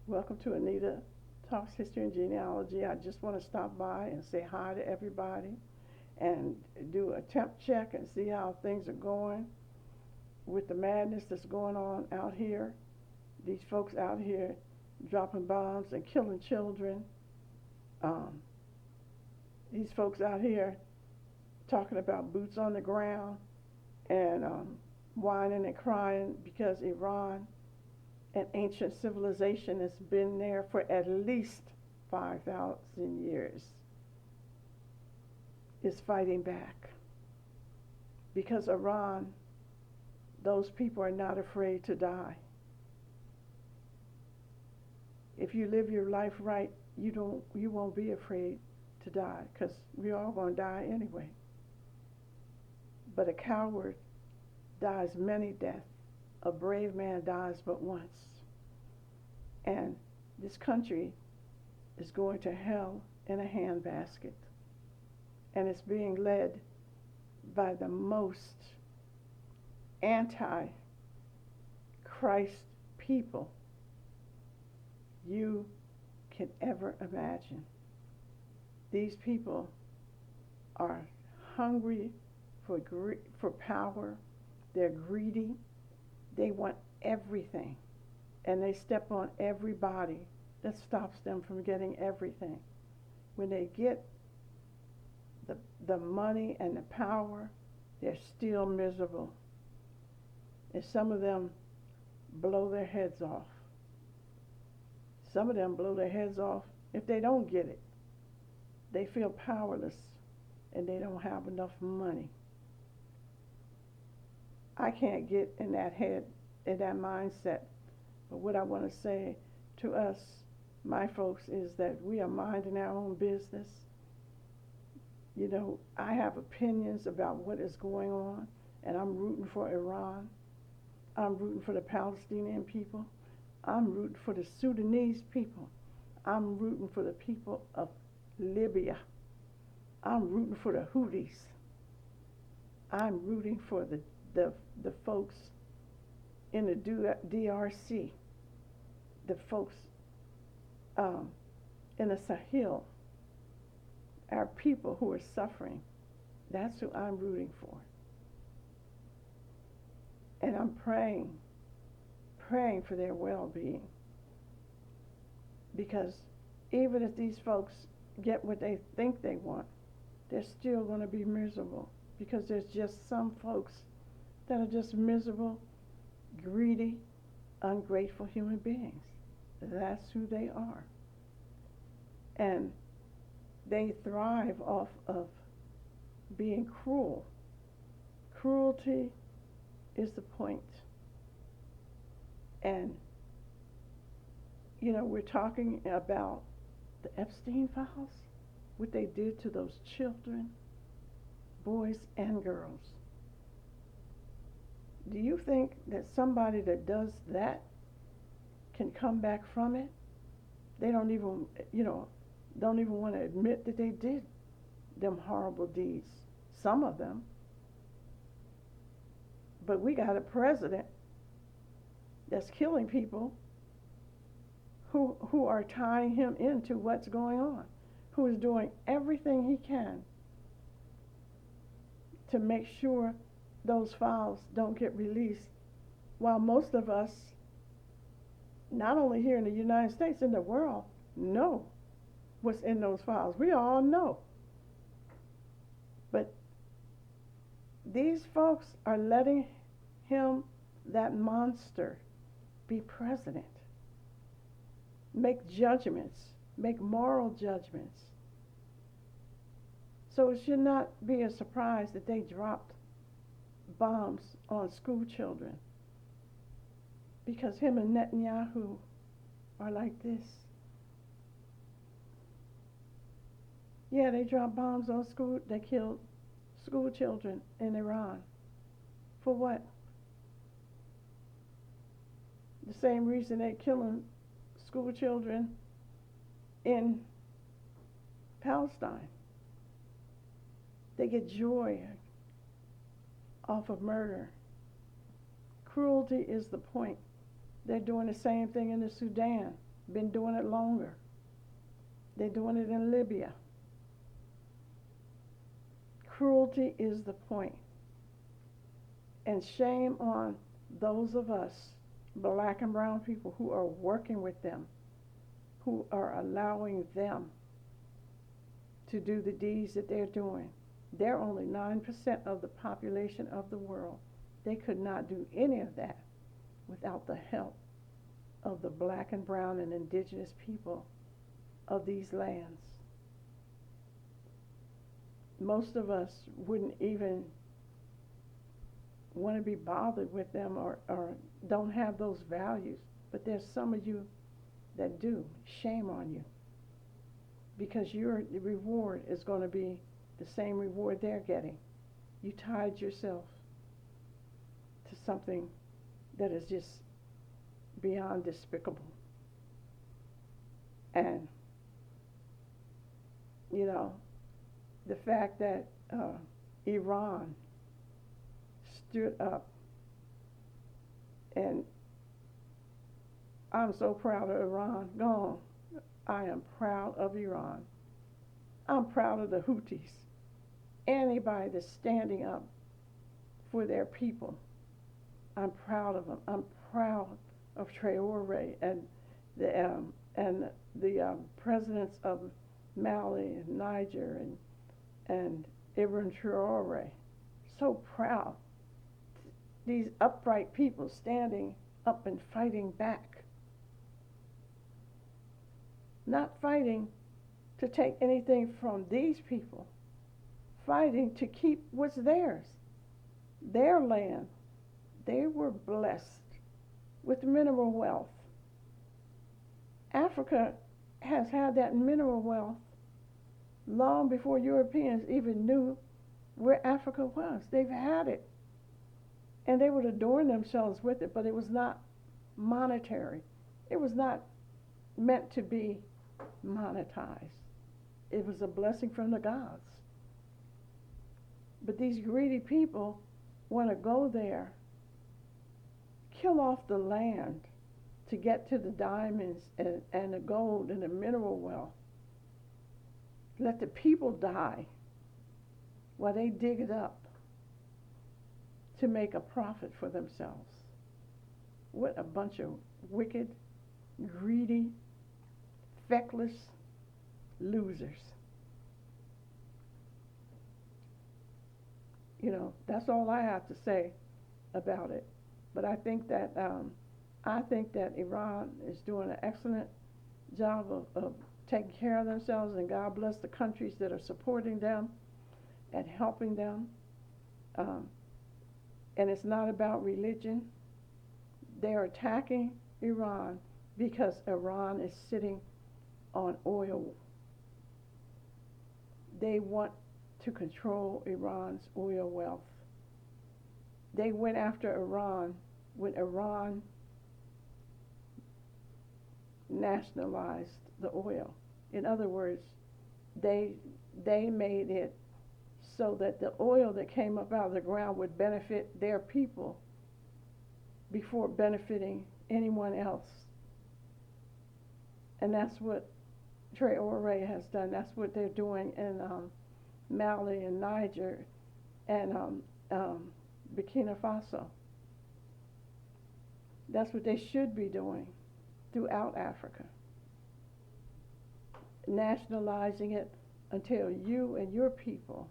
Welcome to Anita Talks History and Genealogy. I just want to stop by and say hi to everybody and do a temp check and see how things are going with the madness that's going on out here. These folks out here dropping bombs and killing children. Um, these folks out here talking about boots on the ground and whining and crying because Iran, an ancient civilization, has been there for at least 5,000 years, is fighting back. Because Iran, those people are not afraid to die. If you live your life right, you won't be afraid to die, because we're all going to die anyway. But a coward dies many deaths. A brave man dies but once. And this country is going to hell in a handbasket. And it's being led by the most anti-Christ people you can ever imagine. These people are hungry for power. They're greedy. They want everything. And they step on everybody that stops them from getting everything. When they get the money and the power, they're still miserable. And some of them blow their heads off. Some of them blow their heads off if they don't get it. They feel powerless and they don't have enough money. I can't get in that head, in that mindset. But what I want to say to us, my folks, is that we are minding our own business. You know, I have opinions about what is going on, and I'm rooting for Iran. I'm rooting for the Palestinian people. I'm rooting for the Sudanese people. I'm rooting for the people of Libya. I'm rooting for the Houthis. I'm rooting for the folks in the DRC, the folks in the Sahel, our people who are suffering. That's who I'm rooting for. And I'm praying for their well-being. Because even if these folks get what they think they want, they're still going to be miserable. Because there's just some folks that are just miserable, greedy, ungrateful human beings. That's who they are. And they thrive off of being cruel. Cruelty is the point. And, you know, we're talking about the Epstein files, what they did to those children, boys and girls. Do you think that somebody that does that can come back from it? They don't even want to admit that they did them horrible deeds. Some of them. But we got a president that's killing people who are tying him into what's going on, who is doing everything he can to make sure those files don't get released, while most of us, not only here in the United States, in the world, know what's in those files. We all know. But these folks are letting him, that monster, be president. Make judgments, make moral judgments. So it should not be a surprise that they dropped bombs on school children, because him and Netanyahu are like this. Yeah, they dropped bombs on school. They killed school children in Iran. For what? The same reason they're killing school children in Palestine. They get joy off of murder. Cruelty is the point. They're doing the same thing in the Sudan. been doing it longer. They're doing it in Libya. Cruelty is the point. And shame on those of us, black and brown people, who are working with them, who are allowing them to do the deeds that they're doing. They're only 9% of the population of the world. They could not do any of that without the help of the black and brown and indigenous people of these lands. Most of us wouldn't even want to be bothered with them or don't have those values. But there's some of you that do. Shame on you. Because your reward is going to be the same reward they're getting. You tied yourself to something that is just beyond despicable. And, you know, the fact that Iran stood up, and I'm so proud of Iran. Gone. I am proud of Iran. I'm proud of the Houthis. Anybody that's standing up for their people, I'm proud of them. I'm proud of Traore and the presidents of Mali and Niger and Ibrahim Traore. So proud. These upright people standing up and fighting back. Not fighting to take anything from these people. Fighting to keep what's theirs. Their land. They were blessed with mineral wealth. Africa has had that mineral wealth long before Europeans even knew where Africa was. They've had it. And they would adorn themselves with it, but it was not monetary. It was not meant to be monetized. It was a blessing from the gods. But these greedy people want to go there, kill off the land to get to the diamonds and the gold and the mineral wealth. Let the people die while they dig it up to make a profit for themselves. What a bunch of wicked, greedy, feckless losers. You know, that's all I have to say about it. But I think that Iran is doing an excellent job of taking care of themselves, and God bless the countries that are supporting them and helping them. And it's not about religion. They're attacking Iran because Iran is sitting on oil. They want to control Iran's oil wealth. They went after Iran when Iran nationalized the oil. In other words, they made it so that the oil that came up out of the ground would benefit their people before benefiting anyone else. And that's what Traore has done. That's what they're doing in Mali and Niger and Burkina Faso. That's what they should be doing throughout Africa. Nationalizing it until you and your people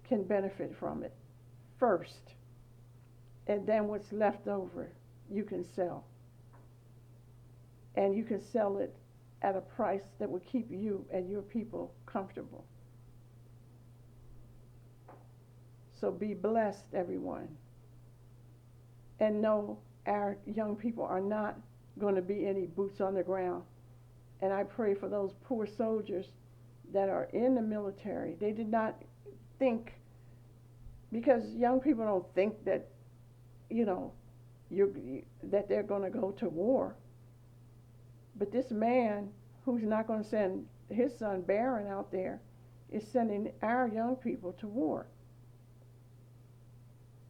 can benefit from it first. And then what's left over, you can sell. And you can sell it at a price that will keep you and your people comfortable. So be blessed, everyone. And know our young people are not going to be any boots on the ground. And I pray for those poor soldiers that are in the military. They did not think, because young people don't think that, you know, that they're going to go to war. But this man who's not going to send his son Barron out there is sending our young people to war.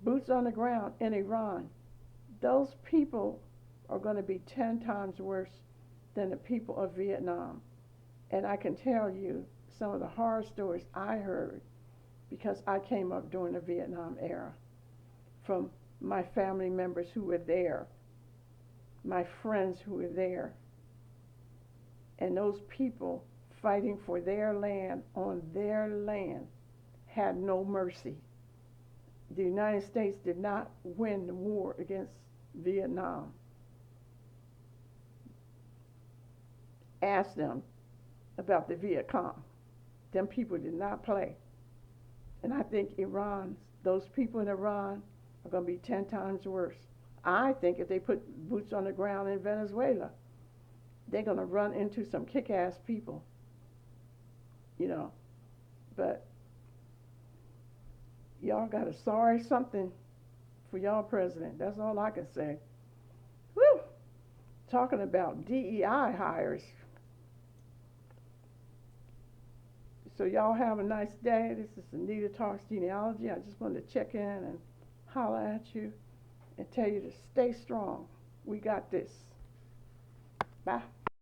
Boots on the ground in Iran. Those people are going to be 10 times worse than the people of Vietnam. And I can tell you some of the horror stories I heard because I came up during the Vietnam era from my family members who were there, my friends who were there, and those people fighting for their land on their land had no mercy. The United States did not win the war against Vietnam. Ask them about the Viet Cong. Them people did not play. And I think those people in Iran are going to be 10 times worse. I think if they put boots on the ground in Venezuela, they're going to run into some kick-ass people, you know. But y'all got a sorry something for y'all president. That's all I can say. Woo! Talking about DEI hires. So y'all have a nice day. This is Anita Talks Genealogy. I just wanted to check in and holler at you and tell you to stay strong. We got this. Bye.